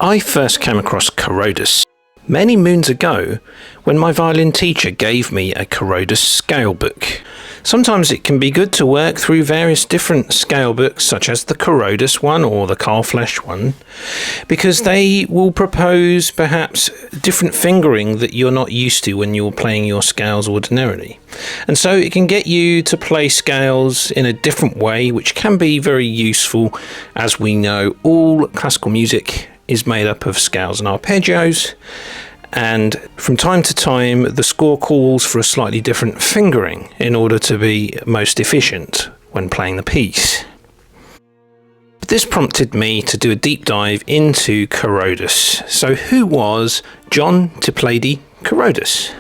I first came across CARRODUS many moons ago when my violin teacher gave me a CARRODUS scale book. Sometimes it can be good to work through various different scale books, such as the CARRODUS one or the Carl-Flesch one, because they will propose perhaps different fingering that you're not used to when you're playing your scales ordinarily. And so it can get you to play scales in a different way, which can be very useful. As we know, all classical music is made up of scales and arpeggios, and from time to time the score calls for a slightly different fingering in order to be most efficient when playing the piece. This prompted me to do a deep dive into CARRODUS. So who was John Toplady CARRODUS?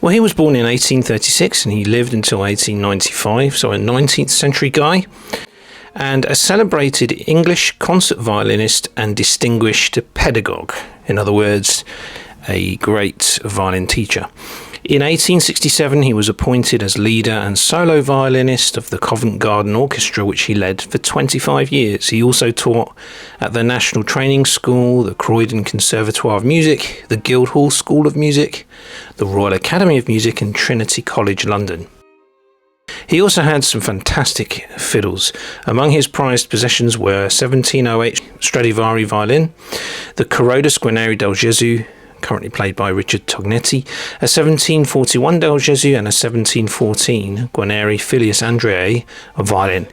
Well, he was born in 1836 and he lived until 1895, so a 19th century guy, and a celebrated English concert violinist and distinguished pedagogue. In other words, a great violin teacher. In 1867, he was appointed as leader and solo violinist of the Covent Garden Orchestra, which he led for 25 years. He also taught at the National Training School, the Croydon Conservatoire of Music, the Guildhall School of Music, the Royal Academy of Music, and Trinity College, London. He also had some fantastic fiddles. Among his prized possessions were a 1708 Stradivari violin, the CARRODUS Guarneri del Gesù, currently played by Richard Tognetti, a 1741 del Gesù and a 1714 Guarneri Filius Andreae violin.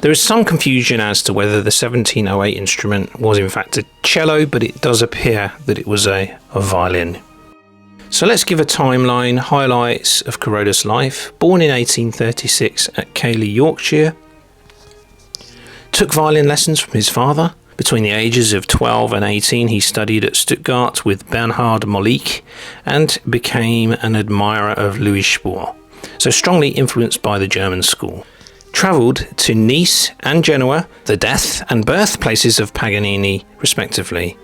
There is some confusion as to whether the 1708 instrument was in fact a cello, but it does appear that it was a violin. So let's give a timeline, highlights of CARRODUS' life. Born in 1836 at Cayley, Yorkshire. Took violin lessons from his father. Between the ages of 12 and 18 he studied at Stuttgart with Bernhard Mollick and became an admirer of Louis Spohr, so strongly influenced by the German school. Travelled to Nice and Genoa, the death and birthplaces of Paganini respectively.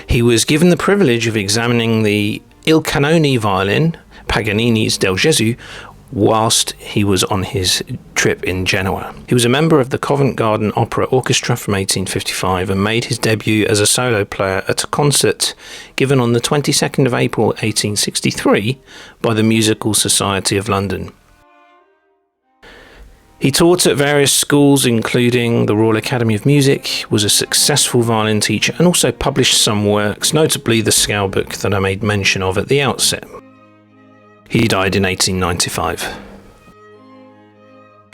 He was given the privilege of examining the Il Canoni violin, Paganini's Del Gesù, whilst he was on his trip in Genoa. He was a member of the Covent Garden Opera Orchestra from 1855 and made his debut as a solo player at a concert given on the 22nd of April 1863 by the Musical Society of London. He taught at various schools including the Royal Academy of Music, was a successful violin teacher and also published some works, notably the scale book that I made mention of at the outset. He died in 1895.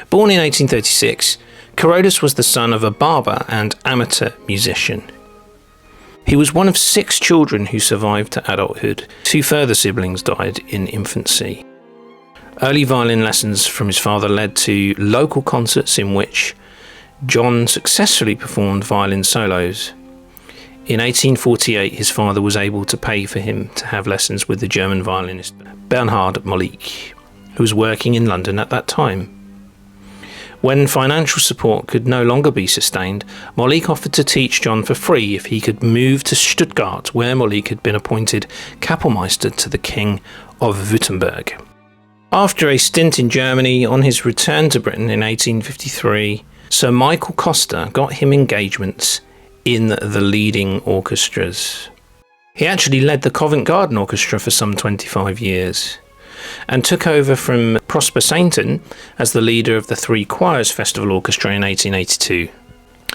Born in 1836, CARRODUS was the son of a barber and amateur musician. He was one of 6 children who survived to adulthood. 2 further siblings died in infancy. Early violin lessons from his father led to local concerts in which John successfully performed violin solos. In 1848, his father was able to pay for him to have lessons with the German violinist Bernhard Mollick, who was working in London at that time. When financial support could no longer be sustained, Mollick offered to teach John for free if he could move to Stuttgart, where Mollick had been appointed Kapellmeister to the King of Württemberg. After a stint in Germany, on his return to Britain in 1853, Sir Michael Costa got him engagements in the leading orchestras. He actually led the Covent Garden Orchestra for some 25 years and took over from Prosper Sainton as the leader of the 3 Choirs Festival Orchestra in 1882.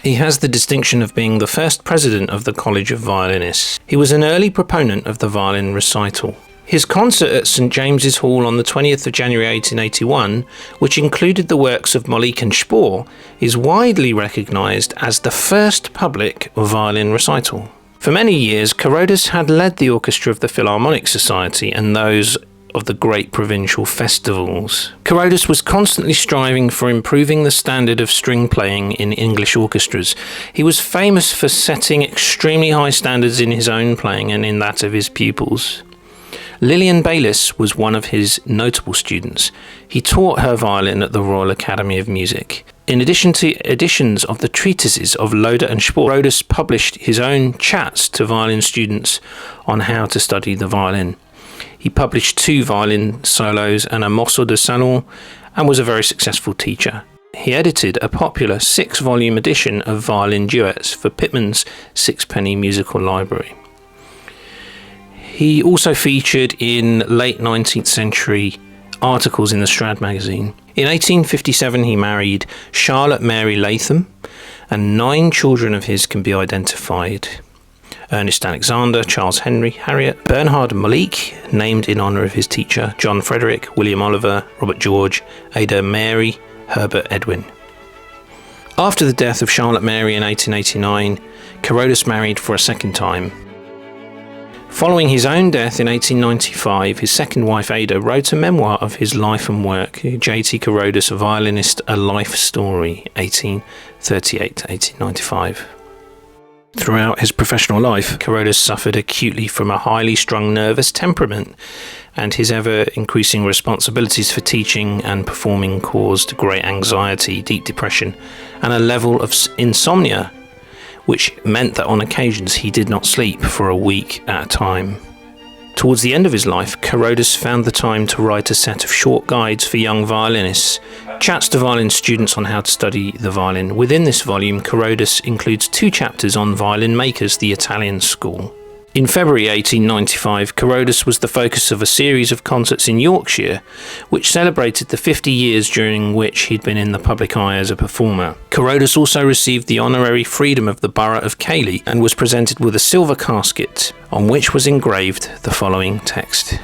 He has the distinction of being the first president of the College of Violinists. He was an early proponent of the violin recital. His concert at St James's Hall on the 20th of January 1881, which included the works of Mollick and Spohr, is widely recognised as the first public violin recital. For many years, CARRODUS had led the orchestra of the Philharmonic Society and those of the great provincial festivals. CARRODUS was constantly striving for improving the standard of string playing in English orchestras. He was famous for setting extremely high standards in his own playing and in that of his pupils. Lillian Bayliss was one of his notable students. He taught her violin at the Royal Academy of Music. In addition to editions of the treatises of Loder and Spohr, CARRODUS published his own chats to violin students on how to study the violin. He published 2 violin solos and a morceau de salon and was a very successful teacher. He edited a popular 6-volume edition of violin duets for Pitman's Sixpenny Musical Library. He also featured in late 19th century articles in the Strad magazine. In 1857 he married Charlotte Mary Latham, and 9 children of his can be identified. Ernest Alexander, Charles Henry, Harriet, Bernhard Malik, named in honour of his teacher, John Frederick, William Oliver, Robert George, Ada Mary, Herbert Edwin. After the death of Charlotte Mary in 1889, Carrodus married for a second time. Following his own death in 1895, his second wife Ada wrote a memoir of his life and work, J.T. Carrodus, Violinist, A Life Story, 1838 to 1895. Throughout his professional life, Carrodus suffered acutely from a highly strung nervous temperament, and his ever-increasing responsibilities for teaching and performing caused great anxiety, deep depression, and a level of insomnia, which meant that on occasions he did not sleep for a week at a time. Towards the end of his life, Carrodus found the time to write a set of short guides for young violinists, chats to violin students on how to study the violin. Within this volume, Carrodus includes 2 chapters on violin makers, the Italian school. In February 1895, Carrodus was the focus of a series of concerts in Yorkshire, which celebrated the 50 years during which he'd been in the public eye as a performer. Carrodus also received the honorary freedom of the borough of Cayley and was presented with a silver casket, on which was engraved the following text.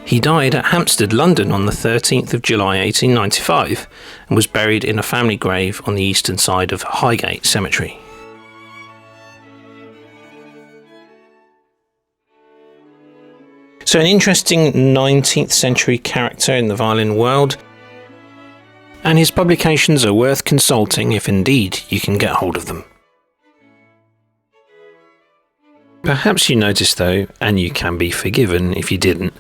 He died at Hampstead, London on the 13th of July 1895 and was buried in a family grave on the eastern side of Highgate Cemetery. So an interesting 19th century character in the violin world, and his publications are worth consulting if indeed you can get hold of them. Perhaps you noticed though, and you can be forgiven if you didn't,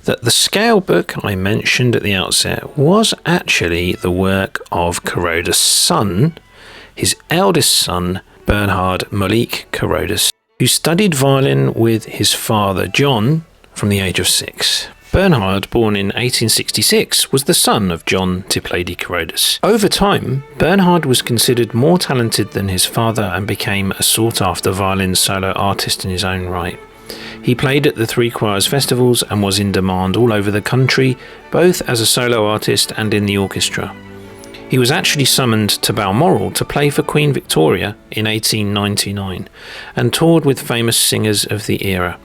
that the scale book I mentioned at the outset was actually the work of Carrodus' son, his eldest son, Bernhard Malik Carrodus, who studied violin with his father John from the age of 6. Bernhard, born in 1866, was the son of John Toplady Carrodus. Over time, Bernhard was considered more talented than his father and became a sought-after violin solo artist in his own right. He played at the Three Choirs festivals and was in demand all over the country, both as a solo artist and in the orchestra. He was actually summoned to Balmoral to play for Queen Victoria in 1899 and toured with famous singers of the era.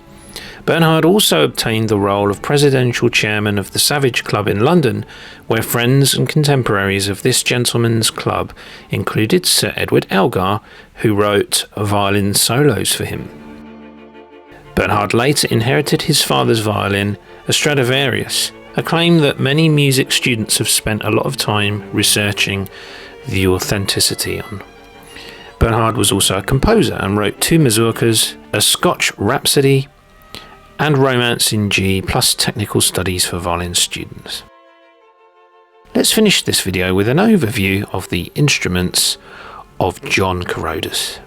Bernhard also obtained the role of presidential chairman of the Savage Club in London, where friends and contemporaries of this gentleman's club included Sir Edward Elgar, who wrote violin solos for him. Bernhard later inherited his father's violin, a Stradivarius, a claim that many music students have spent a lot of time researching the authenticity on. Bernhard was also a composer and wrote 2 mazurkas, a Scotch Rhapsody, and Romance in G, plus technical studies for violin students. Let's finish this video with an overview of the instruments of John Carrodus.